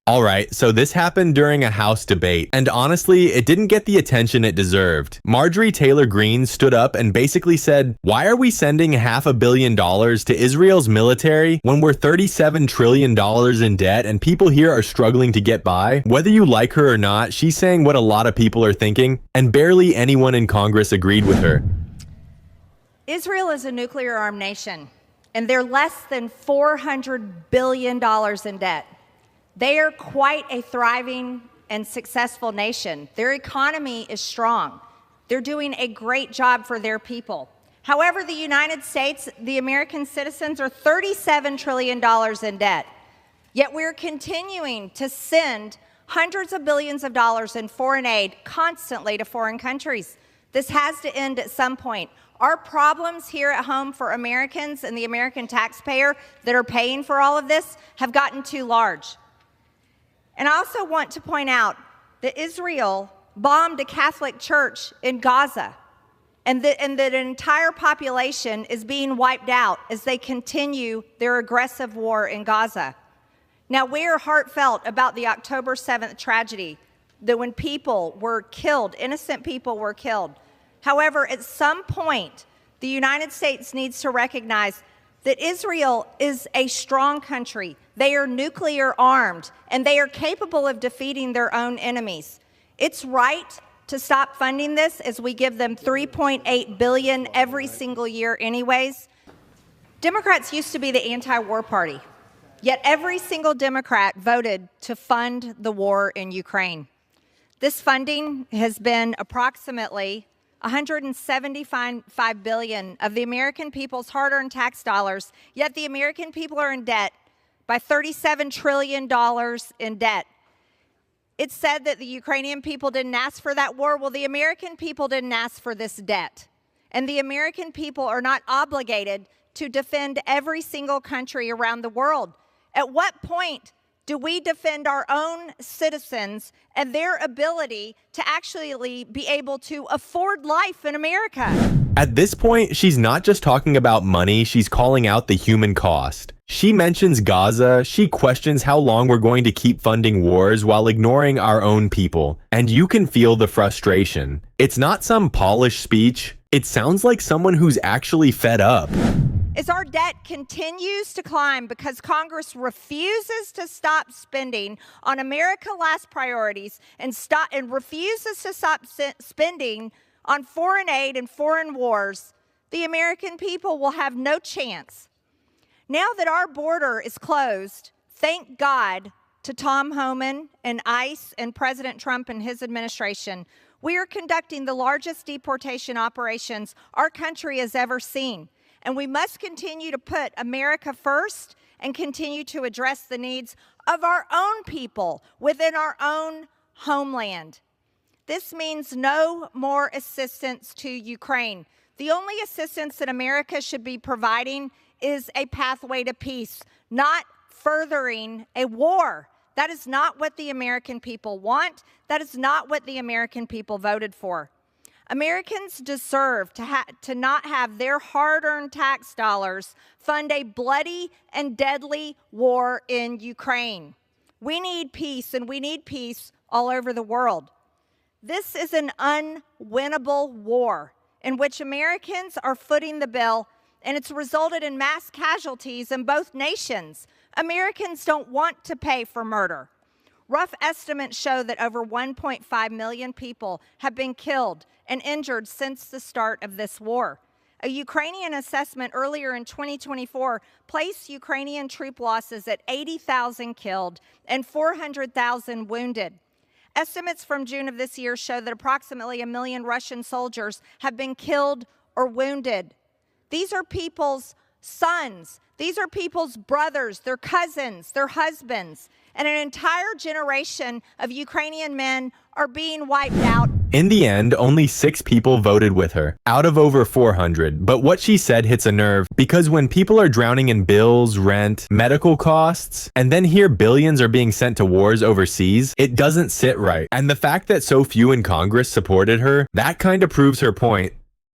Alright, so this happened during a House debate, and honestly, it didn't get the attention it deserved. Marjorie Taylor Greene stood up and basically said, "Why are we sending $500 million to Israel's military when we're $37 trillion in debt and people here are struggling to get by?" Whether you like her or not, she's saying what a lot of people are thinking, and barely anyone in Congress agreed with her. Israel is a nuclear-armed nation, and they're less than $400 billion in debt. They are quite a thriving and successful nation. Their economy is strong. They're doing a great job for their people. However, the United States, the American citizens, are $37 trillion in debt. Yet we're continuing to send hundreds of billions of dollars in foreign aid constantly to foreign countries. This has to end at some point. Our problems here at home for Americans and the American taxpayer that are paying for all of this have gotten too large. And I also want to point out that Israel bombed a Catholic church in Gaza, and that an entire population is being wiped out as they continue their aggressive war in Gaza. Now, we are heartfelt about the October 7th tragedy, that when people were killed, innocent people were killed. However, at some point, the United States needs to recognize that Israel is a strong country. They are nuclear armed, and they are capable of defeating their own enemies. It's right to stop funding this, as we give them $3.8 billion every single year anyways. Democrats used to be the anti-war party, yet every single Democrat voted to fund the war in Ukraine. This funding has been approximately $175 billion of the American people's hard-earned tax dollars, yet the American people are in debt by $37 trillion in debt. It's said that the Ukrainian people didn't ask for that war. Well, the American people didn't ask for this debt. And the American people are not obligated to defend every single country around the world. At what point do we defend our own citizens and their ability to actually be able to afford life in America? At this point, she's not just talking about money, she's calling out the human cost. She mentions Gaza, she questions how long we're going to keep funding wars while ignoring our own people. And you can feel the frustration. It's not some polished speech, it sounds like someone who's actually fed up. As our debt continues to climb because Congress refuses to stop spending on America's last priorities and refuses to stop spending on foreign aid and foreign wars, the American people will have no chance. Now that our border is closed, thank God to Tom Homan and ICE and President Trump and his administration, we are conducting the largest deportation operations our country has ever seen. And we must continue to put America first and continue to address the needs of our own people within our own homeland. This means no more assistance to Ukraine. The only assistance that America should be providing is a pathway to peace, not furthering a war. That is not what the American people want. That is not what the American people voted for. Americans deserve to not have their hard-earned tax dollars fund a bloody and deadly war in Ukraine. We need peace, and we need peace all over the world. This is an unwinnable war in which Americans are footing the bill, and it's resulted in mass casualties in both nations. Americans don't want to pay for murder. Rough estimates show that over 1.5 million people have been killed and injured since the start of this war. A Ukrainian assessment earlier in 2024 placed Ukrainian troop losses at 80,000 killed and 400,000 wounded. Estimates from June of this year show that approximately 1 million Russian soldiers have been killed or wounded. These are people's sons. These are people's brothers, their cousins, their husbands. And an entire generation of Ukrainian men are being wiped out. In the end, only 6 people voted with her, out of over 400. But what she said hits a nerve, because when people are drowning in bills, rent, medical costs, and then hear billions are being sent to wars overseas, it doesn't sit right. And the fact that so few in Congress supported her, that kind of proves her point,